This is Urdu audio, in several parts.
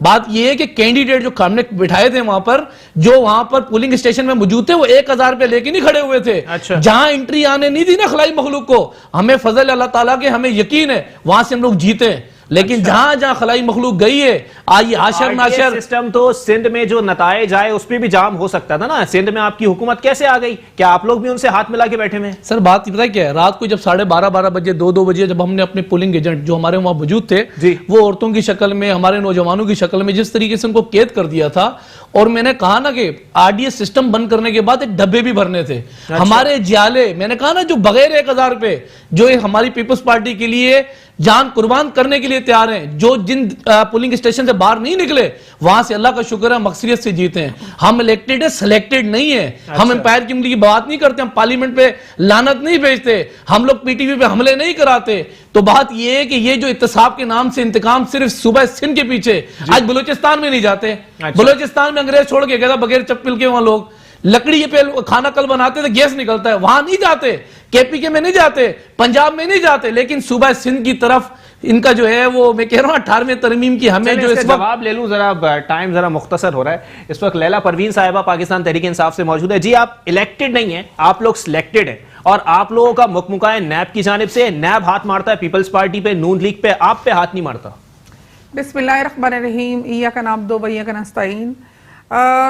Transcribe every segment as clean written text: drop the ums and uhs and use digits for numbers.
بات یہ ہے کہ کینڈیڈیٹ جو ہم نے بٹھائے تھے وہاں پر، جو وہاں پر پولنگ اسٹیشن میں موجود تھے، وہ 1000 روپے لے کے نہیں کھڑے ہوئے تھے. جہاں انٹری آنے نہیں دی نا خلائی مخلوق کو، ہمیں فضل اللہ تعالیٰ کے ہمیں یقین ہے وہاں سے ہم لوگ جیتے ہیں. لیکن جہاں جہاں خلائی مخلوق گئی ہے، آئیے حاشر ناشر سسٹم تو سندھ میں جو نتائج آئے اس پہ بھی جام ہو سکتا تھا نا. سندھ میں آپ کی حکومت کیسے آ گئی؟ کیا آپ لوگ بھی ان سے ہاتھ ملا کے بیٹھے ہوئے ہیں؟ سر بات پتہ کیا ہے، رات کو جب 12:30 بجے 2 بجے جب ہم نے اپنے پولنگ ایجنٹ جو ہمارے وہاں موجود تھے، وہ عورتوں کی شکل میں، ہمارے نوجوانوں کی شکل میں جس طریقے سے ان کو قید کر دیا تھا، اور میں نے کہا نا کہ RDS سسٹم بند کرنے کے بعد ایک ڈبے بھی بھرنے تھے ہمارے جیالے. میں نے کہا نا جو بغیر 1000 روپے جو ہماری پیپلز پارٹی کے لیے جان قربان کرنے کے لیے تیار ہیں، جو جن پولنگ اسٹیشن سے باہر نہیں نکلے، وہاں سے اللہ کا شکر ہے مقصریت سے جیتے ہیں. ہم الیکٹڈ ہے، سلیکٹڈ نہیں ہے. ہم امپائر کی کی بات نہیں کرتے، ہم پارلیمنٹ پہ لعنت نہیں بھیجتے، ہم لوگ PTV پہ حملے نہیں کراتے. تو بات یہ ہے کہ یہ جو احتساب کے نام سے انتقام صرف صوبہ سندھ کے پیچھے، آج بلوچستان میں نہیں جاتے. بلوچستان میں انگریز چھوڑ کے گیا تھا بغیر چپل کے، وہاں لوگ لکڑی پہ کھانا کل بناتے تھے، گیس نکلتا ہے، وہاں نہیں جاتے. KPK میں نہیں جاتے، پنجاب میں نہیں جاتے. لیکن صوبہ سندھ کی طرف ان کا جو ہے وہ میں کہہ رہا ہوں 18ویں ترمیم کی ہمیں جو اس وقت جواب لے لوں، ذرا ٹائم ذرا مختصر ہو رہا ہے. اس وقت لیلا پروین صاحبہ پاکستان تحریک انصاف سے موجود ہے. جی آپ الیکٹڈ نہیں ہیں، آپ لوگ سلیکٹڈ ہیں، اور آپ لوگوں کا مکمکہ ہے نیب کی جانب سے. نیب ہاتھ مارتا ہے پیپلز پارٹی پہ، نون لیگ پہ، آپ پہ ہاتھ نہیں مارتا. بسم اللہ الرحمن الرحیم. ایاک نعبد و ایاک نستعین.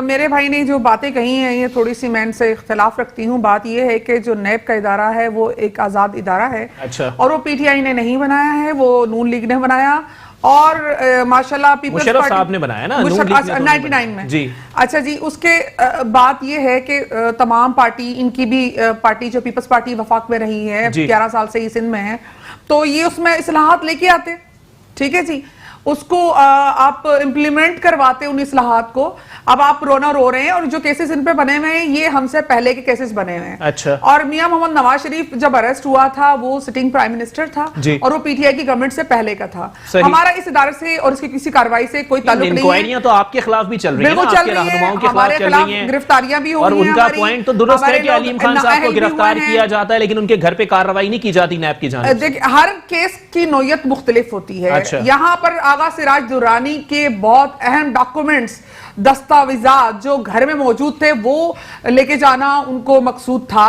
میرے بھائی نے جو باتیں کہی ہیں یہ تھوڑی سی میں ان سے اختلاف رکھتی ہوں. بات یہ ہے کہ جو نیب کا ادارہ ہے وہ ایک آزاد ادارہ ہے، اور وہ PTI نے نہیں بنایا ہے، وہ نون لیگ نے بنایا. اور ماشاءاللہ پیپلز مشرف صاحب نے بنایا نا 99 میں. جی اچھا جی، اس کے بات یہ ہے کہ تمام پارٹی، ان کی بھی پارٹی جو پیپلز پارٹی وفاق میں رہی ہے 11 سال سے یہ سندھ میں ہے، تو یہ اس میں اصلاحات لے کے آتے. ٹھیک ہے جی، اس کو آپ امپلیمنٹ کرواتے ان اصلاحات کو. اب آپ رونا رو رہے ہیں، اور جو کیسز ان پہ بنے ہوئے ہیں یہ ہم سے پہلے کے کیسز بنے ہوئے ہیں. اچھا. اور میاں محمد نواز شریف جب اریسٹ ہوا تھا وہ سٹنگ پرائم منسٹر تھا، اور وہ PTI کی گورنمنٹ سے پہلے کا تھا. ہمارا اس ادارے سے اور اس کی کسی کارروائی سے کوئی تعلق نہیں ہے. انکوائریاں تو آپ کے خلاف بھی چل رہی ہیں، بالکل چل رہی ہیں، ہمارے خلاف گرفتاریاں بھی ہوئی ہیں. اور ان کا پوائنٹ تو درست ہے کہ علیم خان صاحب کو گرفتار کیا جاتا ہے، لیکن ان کے گھر پہ کارروائی نہیں کی جاتی نیب کی جانب سے. ہر کیس کی نوعیت مختلف ہوتی ہے. یہاں پر آغا سراج درانی کے بہت اہم ڈاکومنٹس، دستاویزات جو گھر میں موجود تھے وہ لے کے جانا ان کو مقصود تھا،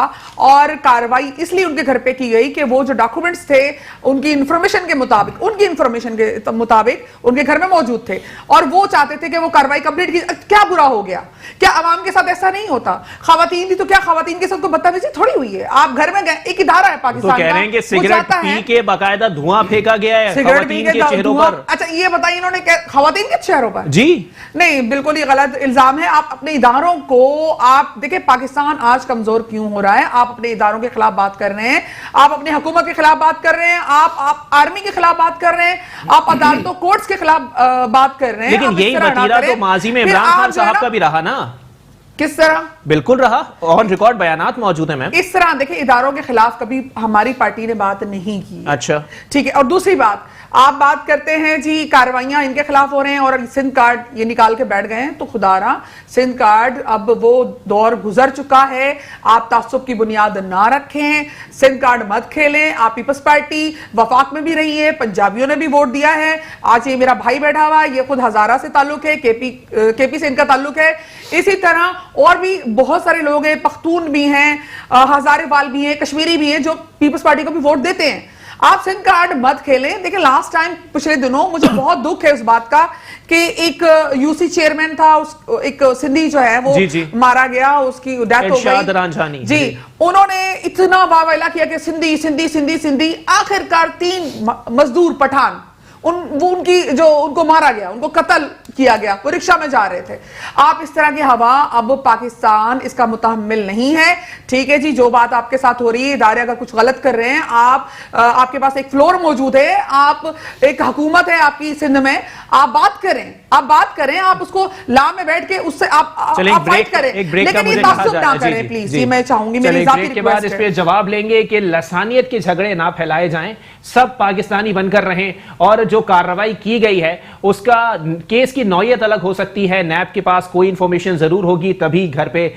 اور کارروائی اس لیے ان کے گھر پہ کی گئی کہ وہ جو ڈاکومنٹس تھے ان کی انفارمیشن کے مطابق ان کے گھر میں موجود تھے، اور وہ چاہتے تھے کہ وہ کارروائی کمپلیٹ کی. کیا برا ہو گیا؟ کیا عوام کے ساتھ ایسا نہیں ہوتا؟ خواتین تھی تو کیا خواتین کے ساتھ کوئی بدتمیزی تھوڑی ہوئی ہے؟ آپ گھر میں گئے، ایک ادارہ ہے پاکستان کا، تو کہہ رہے ہیں کہ سگریٹ پی کے باقاعدہ دھواں پھینکا گیا ہے خواتین کے چہروں پر. اچھا یہ بتائیے انہوں نے خواتین کے چہروں پر؟ جی نہیں، بالکل یہ غلط الزام ہے. آپ اپنے اداروں کو، آپ دیکھیں پاکستان آج کمزور کیوں ہو رہا ہے؟ آپ اپنے اداروں کے خلاف بات کر رہے ہیں، آپ اپنی حکومت کے خلاف بات کر رہے ہیں، آپ آرمی کے خلاف بات کر رہے ہیں، آپ عدالتوں کورٹس کے خلاف بات کر رہے ہیں. لیکن یہی وتیرہ تو ماضی میں عمران خان صاحب کا بھی رہا نا. کس طرح؟ بالکل رہا، آن ریکارڈ بیانات موجود ہیں. میم اس طرح دیکھیں اداروں کے خلاف کبھی ہماری پارٹی نے بات نہیں کی. اچھا ٹھیک ہے. اور دوسری بات، آپ بات کرتے ہیں جی کارروائیاں ان کے خلاف ہو رہے ہیں اور سندھ کارڈ یہ نکال کے بیٹھ گئے ہیں، تو خدا رہا سندھ کارڈ اب وہ دور گزر چکا ہے. آپ تعصب کی بنیاد نہ رکھیں، سندھ کارڈ مت کھیلیں. آپ پیپلز پارٹی وفاق میں بھی رہی ہے، پنجابیوں نے بھی ووٹ دیا ہے. آج یہ میرا بھائی بیٹھا ہوا ہے، یہ خود ہزارہ سے تعلق ہے، KP سے ان کا تعلق ہے. اسی طرح اور بھی بہت سارے لوگ ہیں، پختون بھی ہیں، ہزارے وال بھی ہیں، کشمیری بھی ہیں، جو پیپلز پارٹی کو بھی ووٹ دیتے ہیں. آپ سندھ کارڈ مت کھیلیں. دیکھیں لاسٹ ٹائم پچھلے دنوں مجھے بہت دکھ ہے اس بات کا کہ ایک UC چیئرمین تھا، ایک سندھی جو ہے وہ مارا گیا، اس کی ڈیتھ ہو گئی. جی انہوں نے اتنا واویلا کیا کہ سندھی سندھی سندھی سندھی. آخرکار 3 مزدور پٹھان ان کو مارا گیا، ان کو قتل کیا گیا، وہ رکشہ میں جا رہے تھے. آپ اس طرح کی ہوا اب پاکستان اس کا متحمل نہیں ہے. ٹھیک ہے جی، جو بات آپ کے ساتھ ہو رہی ہے، ادارے اگر کچھ غلط کر رہے ہیں، آپ کے پاس ایک فلور موجود ہے، آپ ایک حکومت ہے آپ کی سندھ میں، آپ بات کریں، آپ اس کو لا میں بیٹھ کے اس سے آپ فائٹ کریں، لیکن یہ تعصب نہ کریں پلیز. یہ میں چاہوں گی، میری ذاتی ریکویسٹ ہے. اس پہ جواب لیں گے کہ لسانیت کے جھگڑے نہ پھیلائے جائیں، سب پاکستانی بن کر رہیں، اور جو کارروائی کی گئی ہے اس کا کیس کی نوعیت الگ ہو سکتی ہے. نیب کے پاس کوئی انفارمیشن ضرور ہوگی، تبھی گھر پہ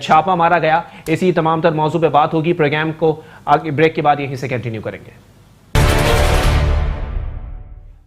چھاپا مارا گیا. اسی تمام تر موضوع پہ بات ہوگی. پروگرام کو بریک کے بعد یہیں سے کنٹینیو کریں گے.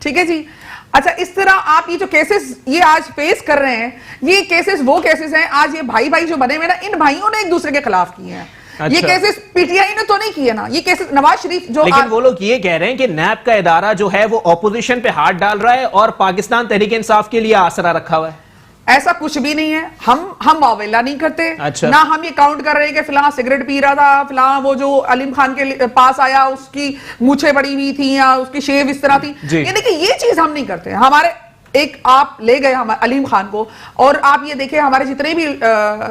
ٹھیک ہے جی. اچھا اس طرح آپ یہ جو کیسز یہ آج فیس کر رہے ہیں, یہ کیسز وہ کیسز ہیں آج یہ بھائی بھائی جو بنے ہوئے نا, ان بھائیوں نے ایک دوسرے کے خلاف کیے ہیں. یہ کیسز پی ٹی آئی نے تو نہیں کیے نا, یہ کیسز نواز شریف جو, لیکن وہ لوگ یہ کہہ رہے ہیں کہ نیب کا ادارہ جو ہے وہ اپوزیشن پہ ہاتھ ڈال رہا ہے اور پاکستان تحریک انصاف کے لیے آسرا رکھا ہوا ہے. ایسا کچھ بھی نہیں ہے. ہم واویلا نہیں کرتے, اچھا. نہ ہم یہ کاؤنٹ کر رہے ہیں کہ فلاں سگریٹ پی رہا تھا, فلاں وہ جو علیم خان کے پاس آیا اس کی مونچھیں بڑی ہوئی تھی یا اس کی شیو اس طرح تھی, یعنی کہ یہ چیز ہم نہیں کرتے. ہمارے ایک آپ لے گئے علیم خان کو, اور آپ یہ دیکھیں ہمارے جتنے بھی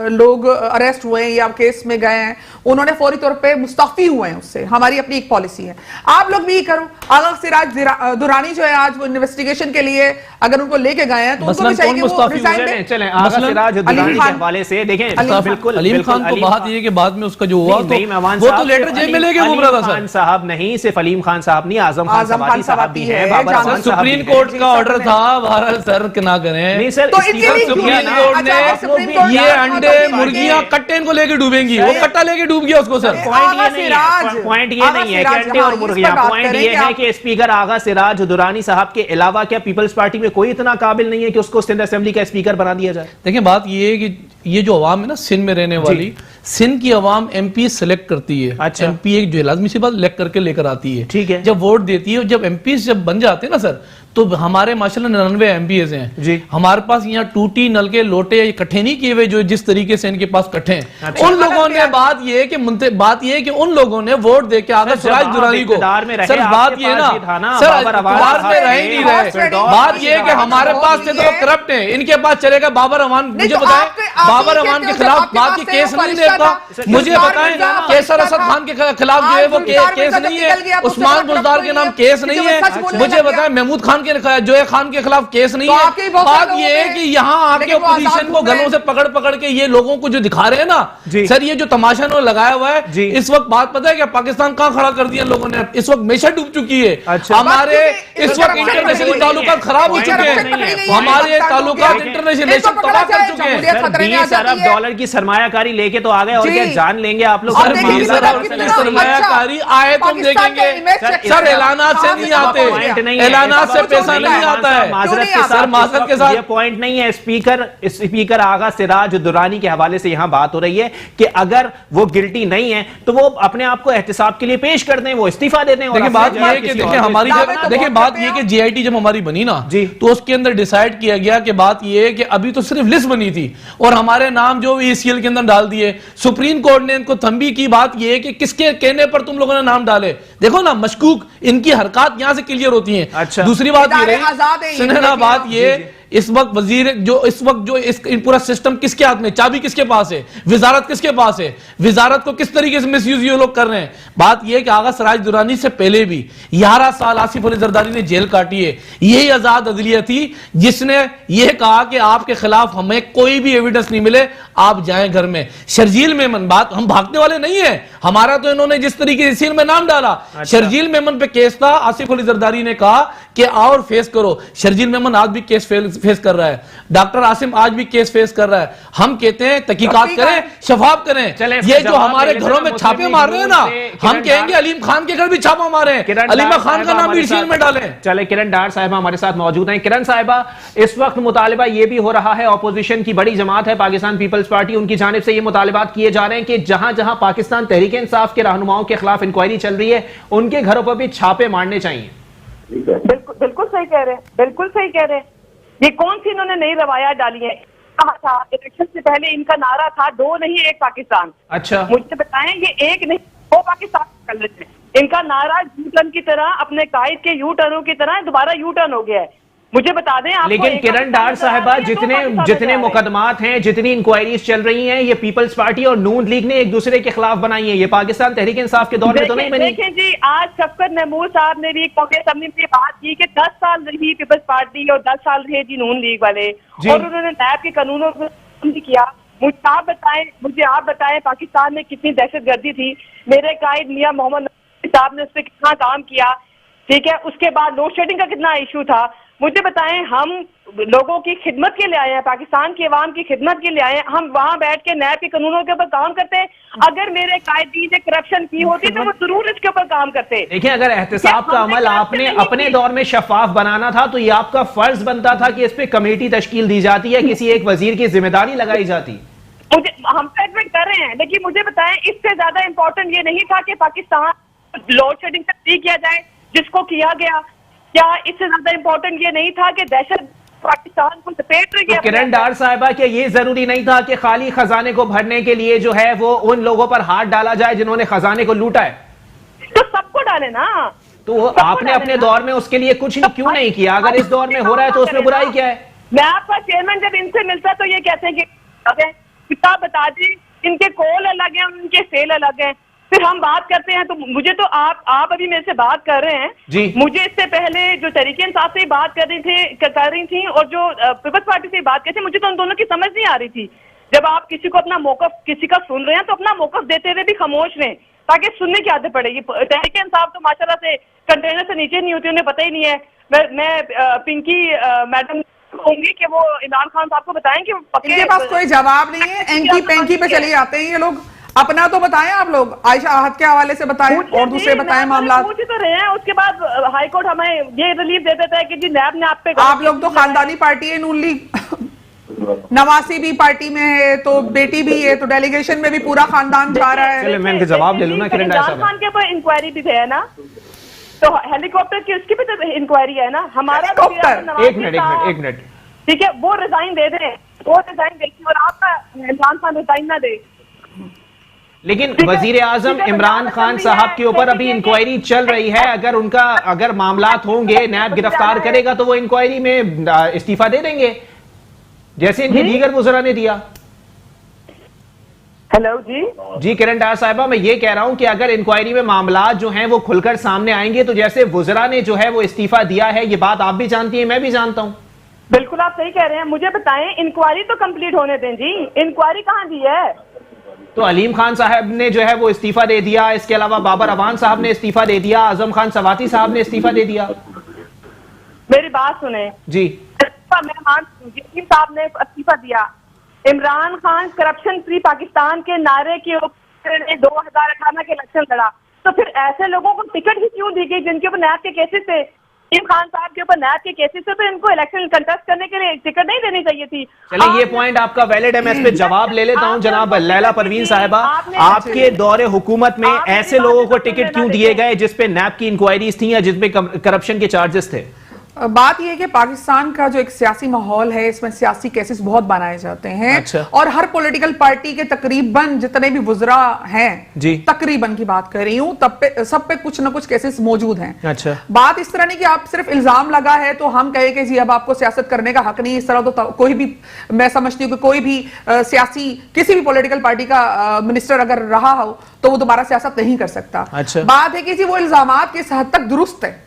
لوگ اریسٹ ہوئے ہیں یا کیس میں گئے ہیں انہوں نے فوری طور پہ مستعفی ہوئے ہیں اس سے. ہماری اپنی ایک پالیسی ہے. آپ لوگ بھی یہ کرو. آغا سراج درانی جو ہے آج وہ انویسٹیگیشن کے لیے اگر ان کو لے کے گئے ہیں تو ان کو بھی چاہیے کہ وہ ریزائن دیں. چلیں آغا سراج درانی کے حوالے سے دیکھیں, بالکل علیم خان تو بات یہ کہ بعد میں اس کا جو ہوا وہ تو لیٹر جیل میں لے کے گھوم رہا تھا. خان صاحب نہیں, صرف علیم خان صاحب نہیں, اعظم خان صاحب بھی ہے, بابر امان صاحب. سپریم کورٹ کا آرڈر تھا بہرحال سر کہ نہ کریں, تو سپریم کورٹ نے یہ انڈے مرغیاں کٹے ان کو لے کے ڈوبیں گی, وہ کٹا لے کے ڈوب گیا اس کو. سر پوائنٹ یہ نہیں ہے کہ انڈے اور مرغیاں, پوائنٹ یہ ہے کہ اسپیکر آغا سراج درانی صاحب کے علاوہ کیا پیپلز پارٹی میں کوئی اتنا قابل نہیں ہے کہ اس کو سندھ اسمبلی کا اسپیکر بنا دیا جائے. دیکھیں بات یہ ہے کہ یہ جو عوام ہے نا سندھ میں رہنے والی, سندھ کی عوام ایم پی سلیکٹ کرتی ہے. ایم پی ایک جو لازمی سی بات الیکٹ کر کے لے کر آتی ہے, ٹھیک ہے, جب ووٹ دیتی ہے, جب ایم پی جب بن جاتے ہیں نا سر, تو ہمارے ماشاءاللہ 99 ایم پی ایز ہیں جی. ہمارے پاس یہاں ٹوٹی نلکے لوٹے اکٹھے نہیں کیے ہوئے جو جس طریقے سے ان کے پاس کٹھے ہیں. ان لوگوں نے بات یہ ہے کہ ان لوگوں نے ووٹ دے کے آغا سراج درانی کو, سر بات یہ نا سر اقتدار میں رہ ہی نہیں رہے, بات یہ ہے کہ ہمارے پاس سے تو کرپٹ ہیں, ان کے پاس چلے گا بابر امان. مجھے بتائیں بابر امان کے خلاف بات کی کیس نہیں دیتا, مجھے بتائیں کیسر اسد خان کے خلاف جو ہے وہ کیس نہیں ہے, عثمان بزدار کے نام کیس نہیں ہے, مجھے بتائیں محمود خان جو ہے خان کے خلاف کیس نہیں ہے. بات یہ ہے کہ یہاں آ کے اپوزیشن کو گلوں سے پکڑ کے یہ لوگوں کو جو دکھا رہے ہیں نا سر, یہ جو تماشا انہوں نے لگایا ہوا ہے, اس وقت بات پتہ ہے کہ پاکستان کہاں کھڑا کر دیا لوگوں نے, اس وقت میشا ڈوب چکی ہے. ہمارے اس وقت انٹرنیشنل تعلقات خراب ہو چکے ہیں, ہمارے تعلقات انٹرنیشنل تباہ کر چکے ہیں. 20 ارب ڈالر کی سرمایہ کاری لے کے تو آ گئے, اور کیا جان لیں گے آپ لوگ؟ 20 ارب کی سرمایہ کاری آئے تم دیکھیں گے سر, اعلانات سے نہیں آتے, اعلانات سے پیسہ نہیں آتا ہے. معذرت کے ساتھ یہ پوائنٹ نہیں ہے. اسپیکر آغا سراج درانی کے حوالے سے یہاں بات ہو رہی ہے کہ اگر وہ گلٹی نہیں ہے تو وہ اپنے آپ کو احتساب کے لیے پیش کر دیں, وہ استعفیٰ دے دیں. دیکھیں بات یہ ہے کہ دیکھیں بات یہ کہ جی آئی ٹی جب ہماری بنی نا تو اس کے اندر ڈیسائیڈ کیا گیا کہ بات یہ ہے کہ ابھی تو صرف لسٹ بنی تھی اور ہمارے نام جو ای سی ایل کے اندر ڈال دیے. سپریم کورٹ نے ان کو تنبیہ کی, بات یہ ہے کہ کس کے کہنے پر تم لوگوں نے نام ڈالے. دیکھو نا مشکوک ان کی حرکات یہاں سے کلیئر ہوتی ہیں. دوسری بات یہ رہی سنہنا بات یہ اس وقت وزیر جو پورا سسٹم کس کے ہاتھ میں, چابی کس کے پاس ہے, وزارت کس کے پاس ہے, وزارت کو کس طریقے سے مس یوز یہ لوگ کر رہے ہیں. بات یہ ہے کہ آغا سراج درانی سے پہلے بھی 11 سال آصف علی زرداری نے جیل کاٹی ہے. یہی آزاد عدلیہ تھی جس نے یہ کہا کہ آپ کے خلاف ہمیں کوئی بھی ایویڈنس نہیں ملے, آپ جائیں گھر میں. شرجیل میمن, بات ہم بھاگنے والے نہیں ہیں, ہمارا تو انہوں نے جس طریقے سے میں نام ڈالا, شرجیل میمن پہ کیس تھا, آصف علی زرداری نے کہا کہ آؤ اور فیس کرو. شرجیل میمن آج بھی کیس فیس کر رہا ہے, ڈاکٹر عاصم آج بھی کیس فیس کر رہا ہے. ہم کہتے ہیں تحقیقات کریں, شفاف کریں. یہ جو ہمارے گھروں میں چھاپے مار رہے ہیں نا, ہم کہیں گے علیم خان کے گھر بھی چھاپا مارے, علیمہ خان کا نام بھی ڈی سی ایل میں ڈالیں. چلے کرن ڈار صاحبہ ہمارے ساتھ موجود ہیں. کرن صاحبہ, اس وقت مطالبہ یہ بھی ہو رہا ہے, اپوزیشن کی بڑی جماعت ہے پاکستان پیپلز پارٹی, ان کی جانب سے یہ مطالبات کیے جا رہے ہیں کہ جہاں جہاں پاکستان تحریک انصاف کے رہنماؤں کے خلاف انکوائری چل رہی ہے ان کے گھروں پر بھی چھاپے مارنے چاہیے. بالکل صحیح کہہ رہے ہیں, بالکل صحیح کہہ رہے ہیں. یہ کون سی انہوں نے نئی روایات ڈالی ہیں؟ کہا تھا الیکشن سے پہلے ان کا نعرہ تھا 2 نہیں 1 پاکستان. اچھا مجھے بتائیں یہ 1 نہیں 2 پاکستان کر لیتے ہیں. ان کا نعرہ یو ٹرن کی طرح, اپنے قائد کے یو ٹرنوں کی طرح دوبارہ یو ٹرن ہو گیا ہے. مجھے بتا دیں آپ. لیکن کرن ڈار صاحبہ, جتنے مقدمات ہیں, جتنی انکوائریز چل رہی ہیں, یہ پیپلز پارٹی اور نون لیگ نے ایک دوسرے کے خلاف بنائی ہیں, یہ پاکستان تحریک انصاف کے دور میں تو نہیں بنی. دیکھیں جی, آج شفقت محمود صاحب نے بھی کانگریس اسمبلی میں بات کی کہ 10 سال رہی پیپلز پارٹی اور 10 سال رہے جی نون لیگ والے, اور انہوں نے نیب کے قانونوں کو کیا. مجھے آپ بتائیں پاکستان میں کتنی دہشت گردی تھی, میرے قائد میاں محمد صاحب نے اس پہ کتنا کام کیا, ٹھیک ہے. اس کے بعد لوڈ شیڈنگ کا کتنا ایشو تھا. مجھے بتائیں, ہم لوگوں کی خدمت کے لیے آئے ہیں, پاکستان کی عوام کی خدمت کے لیے آئے ہیں, ہم وہاں بیٹھ کے نیب کے قانونوں کے اوپر کام کرتے ہیں. اگر میرے قائدین نے کرپشن کی ہوتی تو وہ ضرور اس کے اوپر کام کرتے. دیکھیں اگر احتساب کا عمل آپ نے اپنے دور میں شفاف بنانا تھا تو یہ آپ کا فرض بنتا تھا کہ اس پہ کمیٹی تشکیل دی جاتی ہے, کسی ایک وزیر کی ذمہ داری لگائی جاتی. ہم ایڈمٹ کر رہے ہیں, لیکن مجھے بتائیں اس سے زیادہ امپورٹنٹ یہ نہیں تھا کہ پاکستان لوڈ شیڈنگ سے فری کیا جائے جس کو کیا گیا؟ کیا اس سے زیادہ امپورٹنٹ یہ نہیں تھا کہ دہشت پاکستان کو لپیٹ رہی ہے؟ کرن ڈار صاحبہ کیا یہ ضروری نہیں تھا کہ خالی خزانے کو بھرنے کے لیے جو ہے وہ ان لوگوں پر ہاتھ ڈالا جائے جنہوں نے خزانے کو لوٹا ہے؟ تو سب کو ڈالے نا. تو آپ نے اپنے دور میں اس کے لیے کچھ کیوں نہیں کیا؟ اگر اس دور میں ہو رہا ہے تو اس میں برائی کیا ہے؟ میں آپ کا چیئرمین جب ان سے ملتا تو یہ کہتے ہیں کہ کتاب بتا دیں ان کے کول الگ ہیں ان کے سیل الگ ہیں. پھر ہم بات کرتے ہیں تو مجھے تو آپ ابھی میرے سے بات کر رہے ہیں جی. مجھے اس سے پہلے جو تحریک انصاف سے بات کر رہی تھی اور جو پیپلز پارٹی سے بات کرتی, مجھے تو ان دونوں کی سمجھ نہیں آ رہی تھی. جب آپ کسی کو اپنا موقف کسی کا سن رہے ہیں تو اپنا موقف دیتے ہوئے بھی خاموش رہیں تاکہ سننے کی عادت پڑے گی. تحریک انصاف تو ماشاءاللہ سے کنٹینر سے نیچے نہیں ہوتی, انہیں پتہ ہی نہیں ہے. میں پنکی میڈم کہوں گی کہ وہ عمران خان صاحب کو بتائیں کہ ان کے پاس کوئی جواب نہیں ہے, اینکی پینکی پہ چلے جاتے ہیں یہ لوگ. اپنا تو بتائیں آپ لوگ, عائشہ احد کے حوالے سے بتائیں اور دوسرے بتائیں معاملات. پوچھ تو رہے ہیں, اس کے بعد ہائی کورٹ ہمیں یہ ریلیف دے دیتا ہے کہ جی نیب نے آپ پہ. آپ لوگ تو خاندانی پارٹی ہے نون لیگ, نواسی بھی پارٹی میں ہے تو بیٹی بھی ہے تو ڈیلیگیشن میں بھی پورا خاندان جا رہا ہے. چلے میں ان کے جواب لے لوں نا. کرن ڈار صاحب خان کے اوپر انکوائری بھی ہے نا, تو ہیلی کاپٹر کی اس کی بھی تو انکوائری ہے نا. ہمارا ایک منٹ ٹھیک ہے, وہ ریزائن دے دیں, وہ ریزائن دیکھیں اور آپ کا عمران خان ریزائن نہ دے. لیکن وزیر اعظم عمران خان صاحب کے اوپر ابھی انکوائری چل رہی ہے. اگر معاملات ہوں گے, نیب گرفتار کرے گا تو وہ انکوائری میں استعفیٰ دے دیں گے جیسے ان کے دیگر وزراء نے دیا. ہیلو جی کرن ڈار صاحبہ, میں یہ کہہ رہا ہوں کہ اگر انکوائری میں معاملات جو ہیں وہ کھل کر سامنے آئیں گے تو جیسے وزراء نے جو ہے وہ استعفیٰ دیا ہے, یہ بات آپ بھی جانتی ہیں میں بھی جانتا ہوں. بالکل آپ صحیح کہہ رہے ہیں. مجھے بتائیں انکوائری تو کمپلیٹ ہونے دیں جی, انکوائری کہاں دی ہے؟ تو علیم خان صاحب نے جو ہے وہ استعفیٰ دے دیا, اس کے علاوہ بابر اوان صاحب نے استعفیٰ دے دیا, اعظم خان سواتی صاحب نے استعفیٰ دے دیا. میری بات سنیں جی. مہمان صاحب نے استعفیٰ دیا, عمران خان کرپشن فری پاکستان کے نعرے کے اوپر 2018 کے الیکشن لڑا, تو پھر ایسے لوگوں کو ٹکٹ ہی کیوں دی گئی جن کے اوپر نیب کے کیسز تھے؟ عمران خان صاحب کے اوپر نیب کے کیسز سے تو ان کو الیکشن کنٹیسٹ کرنے کے لیے ٹکٹ نہیں دینی چاہیے تھی. چلیں یہ پوائنٹ آپ کا ویلڈ ہے, میں اس پہ جواب لے لیتا ہوں. جناب لیلا پروین صاحبہ, آپ کے دور حکومت میں ایسے لوگوں کو ٹکٹ کیوں دیے گئے جس پہ نیب کی انکوائریز تھیں یا جس پہ کرپشن کے چارجز تھے؟ بات یہ ہے کہ پاکستان کا جو ایک سیاسی ماحول ہے اس میں سیاسی کیسز بہت بنائے جاتے ہیں اور ہر پولیٹیکل پارٹی کے تقریباً جتنے بھی وزراء ہیں تقریباً کی بات کر رہی ہوں سب پہ کچھ نہ کچھ کیسز موجود ہیں. بات اس طرح نہیں کہ آپ صرف الزام لگا ہے تو ہم کہیں کہ جی اب آپ کو سیاست کرنے کا حق نہیں. اس طرح تو کوئی بھی, میں سمجھتی ہوں کہ کوئی بھی سیاسی کسی بھی پولیٹیکل پارٹی کا منسٹر اگر رہا ہو تو وہ دوبارہ سیاست نہیں کر سکتا. بات ہے کہ جی وہ الزامات کس حد تک درست ہے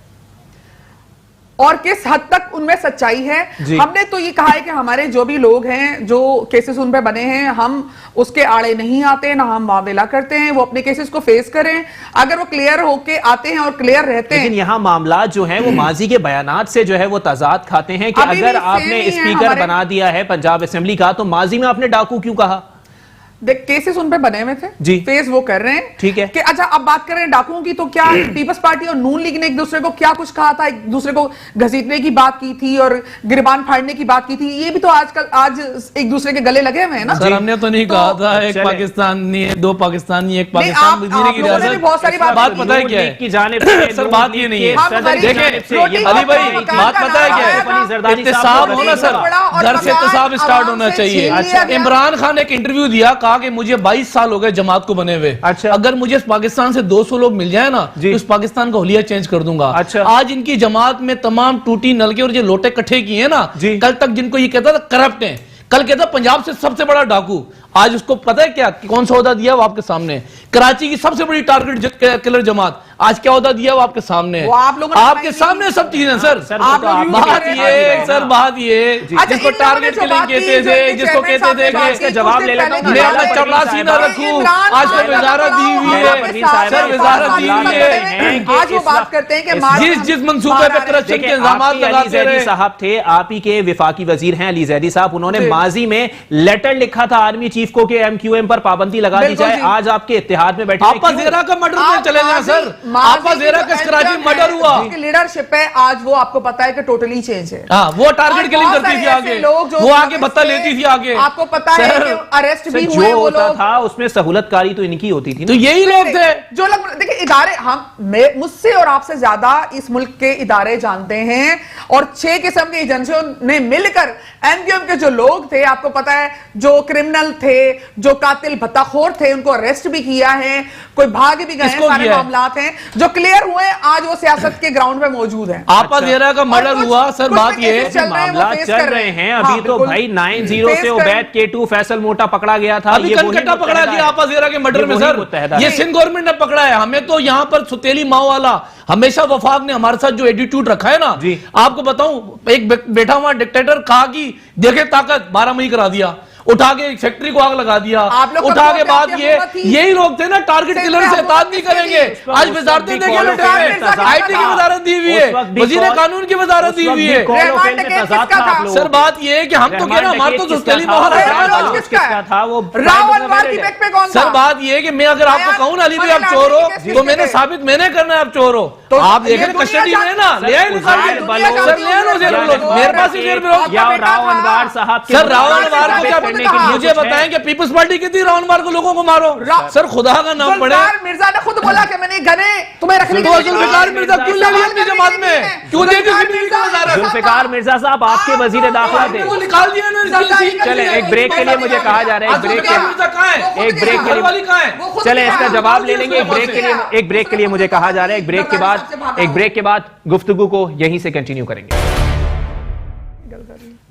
اور کس حد تک ان میں سچائی ہے. ہم نے تو یہ کہا ہے کہ ہمارے جو بھی لوگ ہیں جو کیسز ان پہ بنے ہیں ہم اس کے آڑے نہیں آتے, نہ ہم معاملہ کرتے ہیں. وہ اپنے کیسز کو فیس کریں, اگر وہ کلیئر ہو کے آتے ہیں اور کلیئر رہتے ہیں. لیکن یہاں معاملات جو ہیں وہ ماضی کے بیانات سے جو ہے وہ تضاد کھاتے ہیں کہ اگر آپ نے اسپیکر بنا دیا ہے پنجاب اسمبلی کا تو ماضی میں آپ نے ڈاکو کیوں کہا؟ دیکھ کیسز ان پہ بنے ہوئے تھے, فیس وہ کر رہے ہیں. ٹھیک ہے کہ اچھا اب بات کر رہے ہیں ڈاکوؤں کی, تو کیا پیپلز پارٹی اور نون لیگ نے ایک دوسرے کو کیا کچھ کہا تھا, ایک دوسرے کو گھسیٹنے کی بات کی تھی اور گریبان پھاڑنے کی بات کی تھی. یہ بھی تو آج ایک دوسرے کے گلے لگے ہوئے ہیں نا. سر ہم نے تو نہیں کہا تھا ایک پاکستانی ہے, دو پاکستانی, ایک پاکستان بجنے کی اجازت. بہت ساری بات پتہ ہے کیا ہے سر, بات یہ نہیں ہے. دیکھیں علی بھائی بات پتہ ہے کیا ہے, احتساب ہونا سر, گھر سے احتساب اسٹارٹ ہونا چاہیے. عمران خان ایک انٹرویو دیا, کہا کہ مجھے 22 سال ہو گئے جماعت کو بنے ہوئے, اگر مجھے اس پاکستان سے 200 لوگ مل جائیں نا تو اس پاکستان کا حلیہ چینج کر دوں گا. آج ان کی جماعت میں تمام ٹوٹی نلکے اور جو لوٹے کٹھے کیے ہیں نا, کل تک جن کو یہ کہتا تھا کرپٹ ہیں, کل کہتا پنجاب سے سب سے بڑا ڈاکو, آج اس کو پتہ ہے کیا کون سا عہدہ دیا وہ آپ کے سامنے, کراچی کی سب سے بڑی ٹارگٹ کلر جماعت آج کیا عہدہ دیا وہ آپ کے سامنے ہے, آپ کے سامنے سب چیزیں. سر بات یہ, سر بات یہ جس کو ٹارگٹ کلنگ کہتے تھے, جس کو کہتے تھے کہ جواب لے لیتا ہوں, میں اپنا چپڑا سینہ رکھوں, آج میں وزارت دی ہوئی ہے, سر وزارت دی ہوئی ہے. آج وہ بات کرتے ہیں کہ جس منصوبے پہ کرپشن کے الزامات لگاتے رہے. صاحب تھے آپ ہی کے وفاقی وزیر ہیں علی زیدی صاحب, انہوں نے ماضی میں لیٹر لکھا تھا آرمی چیف کو کہ MQM پر پابندی لگا دی جائے. آج آپ کے اتحاد میں بیٹھے آپا زیرہ کا مرڈر میں چلے جائیں سر, آپا زیرہ کا کراچی مرڈر ہوا, لیڈرشپ ہے آج وہ آپ کو پتا ہے کہ ٹوٹلی چینج ہے. وہ ٹارگٹ کلنگ کرتی تھی آگے, وہ آگے بھتہ لیتی تھی آگے. آپ کو پتا ہے کہ اریسٹ بھی ہوئے جو وہ ہوتا لوگ, تھا اس میں سہولت کاری تو ان کی ہوتی تھی. تو یہی لوگ تھے جو لوگ دیکھیں ادارے, ہم مجھ سے اور آپ سے زیادہ اس ملک کے ادارے جانتے ہیں, اور 6 قسم کی ایجنسیوں نے مل کر MQM کے جو لوگ تھے, آپ کو پتا ہے جو کرمنل تھے, جو قاتل بھتہ خور تھے, ان کو اریسٹ بھی کیا ہے, کوئی بھاگ بھی گئے ہیں, سارے معاملات ہیں جو کلیئر ہوئے, آج وہ سیاست کے گراؤنڈ پہ موجود ہیں. آپا زیرہ کا مرڈر ہوا سر, بات یہ معاملات چل رہے ہیں ابھی تو بھائی 9-0 سے عبید K2 فیصل موٹا پکڑا گیا تھا, ابھی کنکٹا پکڑا گیا آپا زیرہ کے مرڈر میں سر, یہ سندھ گورنمنٹ نے پکڑا ہے. ہمیں تو یہاں پر ستیلی ماؤ والا ہمیشہ وفاق نے ہمارے ساتھ جو ایٹیٹیوڈ رکھا ہے نا, آپ کو بتاؤں ایک بیٹھا ہوا ڈکٹیٹر کہا کہ دیکھیں طاقت 12 مئی کرا دیا, اٹھا کے ایک فیکٹری کو آگ لگا دیا, اٹھا کے بعد یہی لوگ تھے نا ٹارگٹ کلر سے احتیاط نہیں کریں گے. آج وزارتیں دیکھیں لٹے ہوئے, IT کی وزارت دی ہوئی ہے, وزیر قانون کی وزارت دی ہوئی ہے. سر بات یہ ہے کہ ہم تو کہہ رہے ہیں ہمارا تو سستیلی ماحول ہے. سر بات یہ ہے کہ میں اگر آپ کو کہوں نا علی بھائی آپ چور ہو تو میں نے ثابت میں نے کرنا ہے آپ چور ہو. آپ دیکھیں کسٹڈی میں نا لے آئے نکال کے, سر لے آئے زیر بلوچ, میرے پاس ہی زیر بلوچ. راؤ انوار صاحب, سر راؤ انوار کو کیا مجھے بتائیں کہ پیپلز پارٹی کہتی راؤ انوار کو لوگوں کو مارو. سر خدا کا نام پڑے, ذوالفقار مرزا نے خود بولا کہ میں نے گنے تمہیں رکھنے کے لیے. ذوالفقار مرزا کیوں لے لیا اپنی جماعت میں, کیوں دے دی ذوالفقار مرزا صاحب آپ کے وزیر داخلہ تھے, نکال دیا نا. چلیں ایک بریک کے لیے مجھے کہا جا رہا ہے, ایک بریک کے لیے چلیں اس کا جواب لے لیں گے. ایک بریک کے لیے مجھے کہا جا رہا ہے, ایک بریک کے بعد گفتگو کو یہیں سے کنٹینیو کریں گے.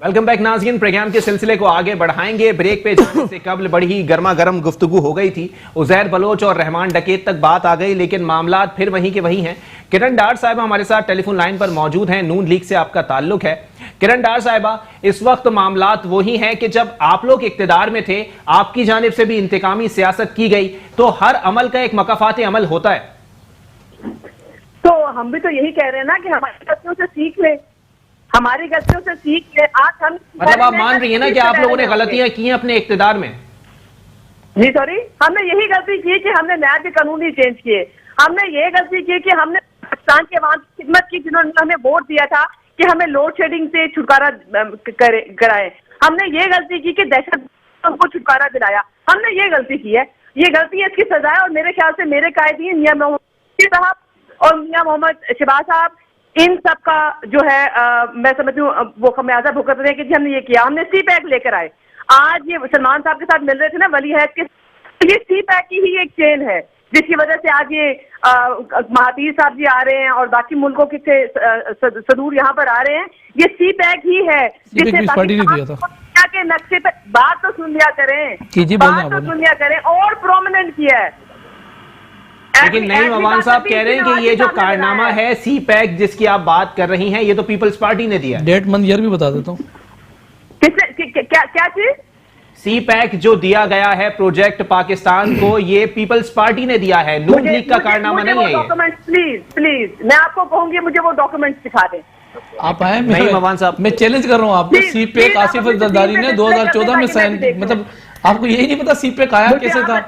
ویلکم بیک ناظرین, پروگرام کے سلسلے کو آگے بڑھائیں گے. بریک پہ جانے سے قبل بڑی ہی گرما گرم گفتگو ہو گئی تھی, عزیر بلوچ اور رحمان ڈکیت تک بات آ گئی, لیکن معاملات پھر وہیں کے وہیں ہیں. کرن ڈار صاحبہ ہمارے ساتھ ٹیلی فون لائن پر موجود ہیں, نون لیگ سے آپ کا تعلق ہے. کرن ڈار صاحبہ, اس وقت معاملات وہی ہیں کہ جب آپ لوگ اقتدار میں تھے آپ کی جانب سے بھی انتقامی سیاست کی گئی, تو ہر عمل کا ایک مکافات عمل ہوتا ہے. تو ہم بھی تو یہی کہہ رہے ہیں نا کہ ہماری غلطیوں سے سیکھ لیں, ہماری غلطیوں سے سیکھ لیں. آج ہم مطلب آپ مان رہی ہیں نا کہ آپ لوگوں نے غلطیاں کی ہیں اپنے اقتدار میں؟ جی سوری, ہم نے یہی غلطی کی کہ ہم نے نیب کے قانون نہیں چینج کیے. ہم نے یہ غلطی کی کہ ہم نے پاکستان کے عوام کی خدمت کی جنہوں نے ہمیں ووٹ دیا تھا کہ ہمیں لوڈ شیڈنگ سے چھٹکارا کرائے. ہم نے یہ غلطی کی کہ دہشت کو چھٹکارا دلایا. ہم نے یہ غلطی کی ہے, یہ غلطی ہے, اس کی سزا ہے. اور میرے خیال سے میرے قائدین میاں محمد صاحب اور میاں محمد شہباز صاحب, ان سب کا جو ہے میں سمجھتی ہوں وہ خمیازہ بھگت رہے ہیں کہ جی ہم نے یہ کیا. ہم نے سی پیک لے کر آئے. آج یہ سلمان صاحب کے ساتھ مل رہے تھے نا ولی عہد کے, یہ سی پیک کی ہی ایک چین ہے جس کی وجہ سے آج یہ مہاتیر صاحب جی آ رہے ہیں اور باقی ملکوں کے صدور یہاں پر آ رہے ہیں. یہ سی پیک ہی ہے جس سے پاکستان کے نقشے پہ بات تو سن لیا کریں, بات تو سن لیا کریں, اور پرومیننٹ کیا ہے. لیکن نہیں ممان صاحب کہہ رہے ہیں کہ یہ جو کارنامہ ہے سی پیک جس کی آپ بات کر رہی ہیں, یہ تو پیپلز پارٹی نے دیا. ڈیٹ منتھ ایئر بھی بتا دیتا ہوں. کیا چیز سی پیک جو دیا گیا ہے پروجیکٹ پاکستان کو, یہ پیپلز پارٹی نے دیا ہے, نون لیگ کا کارنامہ نہیں ہے یہ. پلیز میں آپ کو کہوں گی مجھے وہ ڈاکومنٹ دکھا دیں. آپ آئے, نہیں ممان صاحب میں چیلنج کر رہا ہوں آپ کو. سی پیک آصف الزرداری نے 2014 میں سائن, مطلب آپ کو یہی نہیں پتا سی پیک آیا کیسے تھا.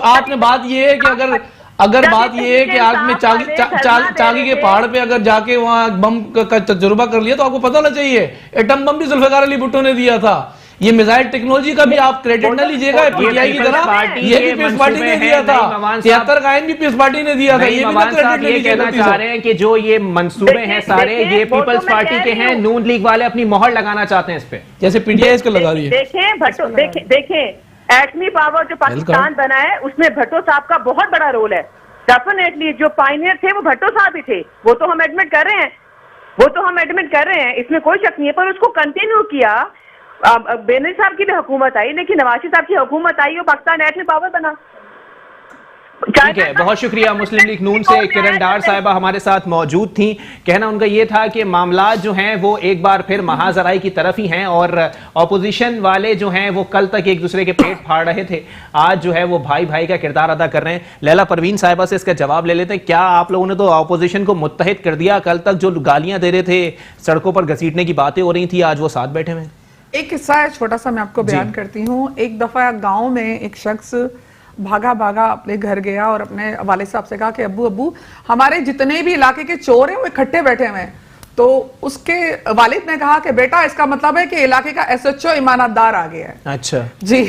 آپ نے بات یہ ہے کہ اگر بات یہ ہے کہ آج میں چاگی کے پہاڑ پہ اگر جا کے وہاں بم کا تجربہ کر لیا تو آپ کو پتہ ہونا چاہیے ایٹم بم بھی ذوالفقار علی بھٹو نے دیا تھا. یہ میزائل ٹیکنالوجی کا بھی آپ کریڈٹ نہ لیجئے گا پی ٹی آئی کی طرح, یہ بھی پیپلز پارٹی نے دیا تھا. 73 کا آئین بھی پیپلز پارٹی نے دیا تھا. یہ بھی کریڈٹ نہیں کہنا چاہ رہے ہیں کہ جو یہ منصوبے ہیں سارے یہ پیپلز پارٹی کے ہیں, نون لیگ والے اپنی مہر لگانا چاہتے ہیں اس پہ, جیسے پی ٹی آئی اس کو لگا رہی ہے. دیکھیں ایٹمی پاور جو پاکستان بنا ہے اس میں بھٹو صاحب کا بہت بڑا رول ہے. ڈیفینیٹلی جو پائنیئر تھے وہ بھٹو صاحب ہی تھے, وہ تو ہم ایڈمٹ کر رہے ہیں, اس میں کوئی شک نہیں ہے. پر اس کو کنٹینیو کیا, بینظیر صاحب کی بھی حکومت آئی لیکن نواز شریف صاحب کی حکومت آئی اور پاکستان ایٹمی پاور بنا. ٹھیک ہے, بہت شکریہ. مسلم لیگ نون سے کرن ڈار صاحبہ ہمارے ساتھ موجود تھیں. کہنا ان کا یہ تھا کہ معاملات جو ہیں وہ ایک بار پھر محاذرائی کی طرف ہی ہیں, اور اپوزیشن والے جو ہیں وہ کل تک ایک دوسرے کے پیٹ پھاڑ رہے تھے, آج جو ہے وہ بھائی بھائی کا کردار ادا کر رہے ہیں. لیلا پروین صاحبہ سے اس کا جواب لے لیتے ہیں. کیا آپ لوگوں نے تو اپوزیشن کو متحد کر دیا, کل تک جو گالیاں دے رہے تھے, سڑکوں پر گھسیٹنے کی باتیں ہو رہی تھیں, آج وہ ساتھ بیٹھے ہوئے ہیں؟ ایک قصہ ہے چھوٹا سا, میں آپ کو بیان کرتی ہوں. ایک دفعہ گاؤں میں ایک شخص بھاگا اپنے گھر گیا اور اپنے والد صاحب سے کہا کہ ابو ہمارے جتنے بھی علاقے کے چور ہیں وہ اکٹھے بیٹھے ہوئے ہیں. تو اس کے والد نے کہا کہ بیٹا اس کا مطلب ہے کہ علاقے کا SHO امانت دار آ گیا ہے. اچھا جی.